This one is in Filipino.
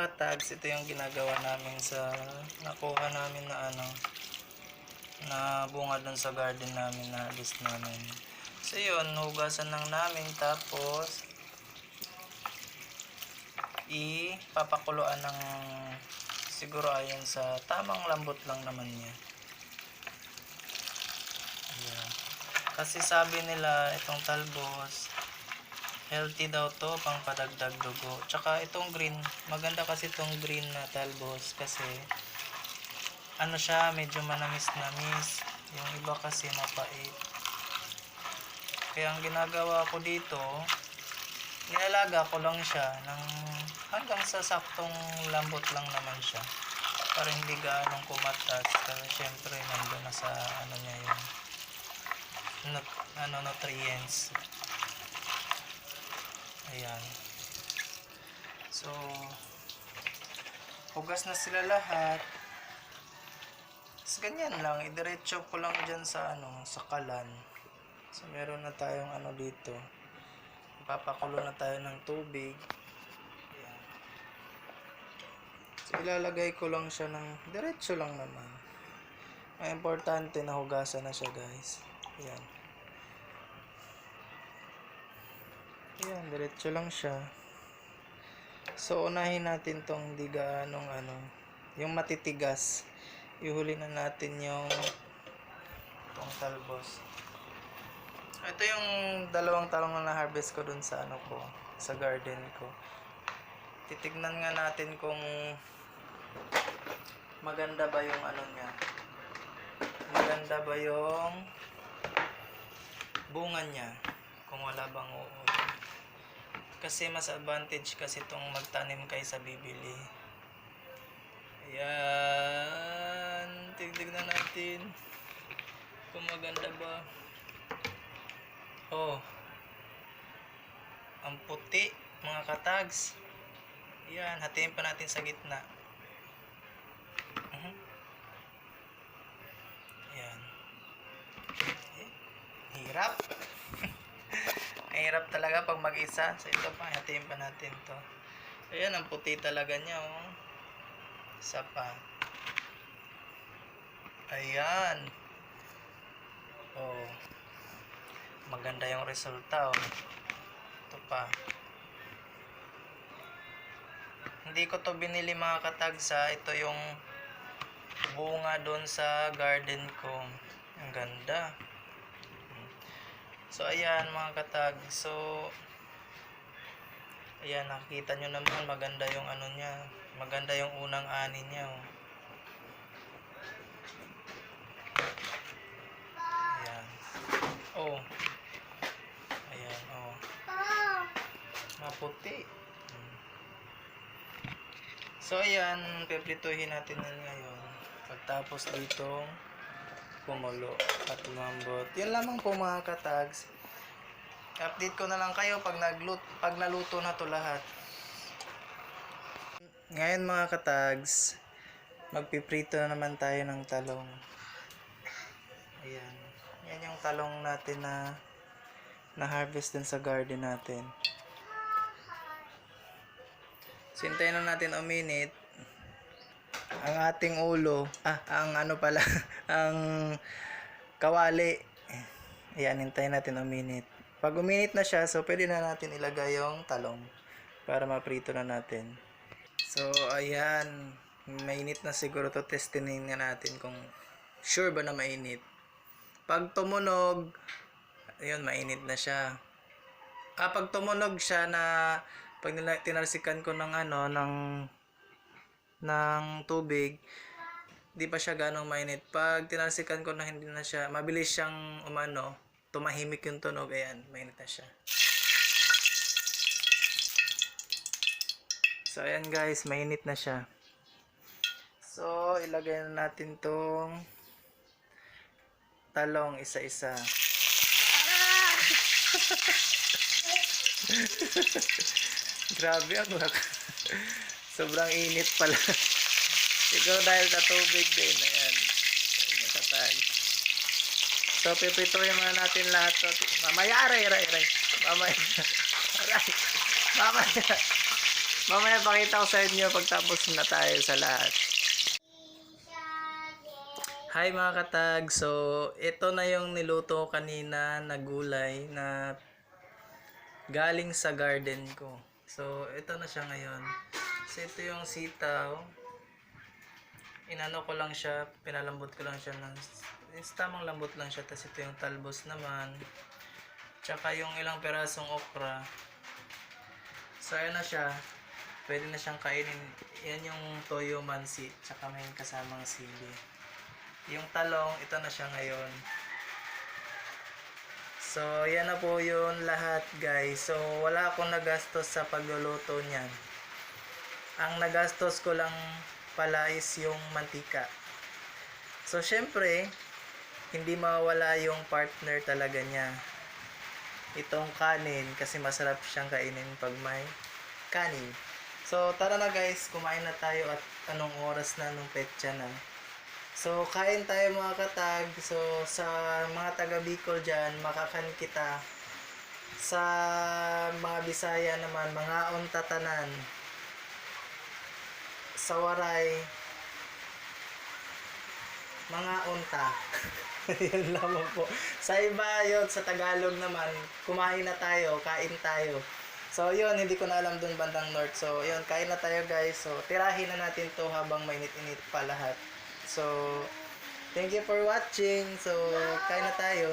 katags, ito yung ginagawa namin sa nakuha namin na na bunga dun sa garden namin na list namin. So yun, hugasan lang namin tapos ipapakuluan ng siguro ayon sa tamang lambot lang naman niya. Ayan. Kasi sabi nila itong talbos healthy daw to, pang padagdag dugo. Tsaka itong green, maganda kasi itong green na talbos kasi ano siya, medyo manamis-namis. Yung iba kasi mapait. Kaya ang ginagawa ko dito, inalaga ko lang siya ng hanggang sa saktong lambot lang naman siya. Para hindi gaanong kumatas. Kasi syempre nandun na sa ano niya yung nutrients. Ayan. So, hugas na sila lahat. So, ganyan lang. Idiretso ko lang dyan sa sa kalan. So, meron na tayong dito. Ipapakulo na tayo ng tubig. Ayan. So, ilalagay ko lang siya ng diretso lang naman. Ang importante na hugasan na siya, guys. Ayan. Ayan, diretso lang siya. So, unahin natin tong di gaanong yung matitigas. Ihuli na natin yung itong talbos. Ito yung dalawang talong na na-harvest ko dun sa sa garden ko. Titignan nga natin kung maganda ba yung niya. Maganda ba yung bunga niya. Kung wala bang uod. Kasi mas advantage kasi itong magtanim kaysa bibili. Ayan. Tignan natin kung maganda ba. Oh. Ang puti, mga katags. Ayan. Hatiin pa natin sa gitna. Ayan. Hirap. Hirap talaga pag mag-isa. So ito pa, hatiin pa natin to. Ayan, ang puti talaga niya, oh. Isa pa. Ayan. Oh. Maganda yung resulta, oh. Ito pa. Hindi ko to binili, mga katagsa. Ito yung bunga doon sa garden ko. Ang ganda. So ayan, mga katag. So ayan, nakikita nyo naman maganda yung niya. Maganda yung unang ani niya, oh. Ayan. Oh. Ayan, oh. Maputi. So ayan, piprituhin natin yan ngayon. Pagtapos dito kumulo at lumambot. Yan lamang po, mga katags. Update ko na lang kayo pag naluto na to lahat. Ngayon, mga katags, magpiprito na naman tayo ng talong. Ayan. Yan yung talong natin na harvest din sa garden natin. Sintayin na natin uminit ang ating ulo, ang ang kawali. Ayan, hintayin natin uminit. Pag uminit na siya, so pwede na natin ilagay yung talong para maprito na natin. So, ayan, mainit na siguro to. Testinin na natin kung sure ba na mainit. Pag tumunog, ayun, mainit na siya. Pag tumunog siya pag tinalsikan ko ng ng tubig, di pa siya ganong mainit. Pag tinalsikan ko na hindi na siya, mabilis siyang tumahimik yung tunog. Ayan, mainit na siya. So ayan, guys, mainit na siya. So ilagay na natin tong talong isa-isa. Grabe ang sobrang init pala. Siguro dahil sa tubig din. Ayan. Matatag. So, piprituhin muna natin lahat. So, mamaya, aray. Mamaya. Aray. Mamaya. Mamaya pakita ko sa inyo pagtapos na tayo sa lahat. Hi mga katag, so ito na yung niluto ko kanina na gulay na galing sa garden ko. So ito na siya ngayon. So ito yung sitaw. Inano ko lang siya, pinalambot ko lang siya ng tamang lambot lang siya. Tapos ito yung talbos naman. Tsaka yung ilang perasong okra. So ayan na siya. Pwede na siyang kainin. Yan yung toyo mansi. Tsaka may kasamang sili. Yung talong, ito na siya ngayon. So, yan na po yun lahat guys. So, wala akong nagastos sa pagluluto niyan. Ang nagastos ko lang pala is yung mantika. So, syempre, hindi mawala yung partner talaga niya. Itong kanin, kasi masarap siyang kainin pag may kanin. So, tara na guys, kumain na tayo at anong oras na, anong petsa na. So, kain tayo mga katag. So, sa mga taga Bicol dyan, makakan kita. Sa mga Bisaya naman, mga untatanan. Sa Waray, mga unta. Yun lamang po. Sa iba yun, sa Tagalog naman, kumain na tayo, kain tayo. So, yun, hindi ko na alam dun bandang north. So, yun, kain na tayo guys. So, tirahin na natin to habang mainit-init pa lahat. So, thank you for watching. So, kain na tayo.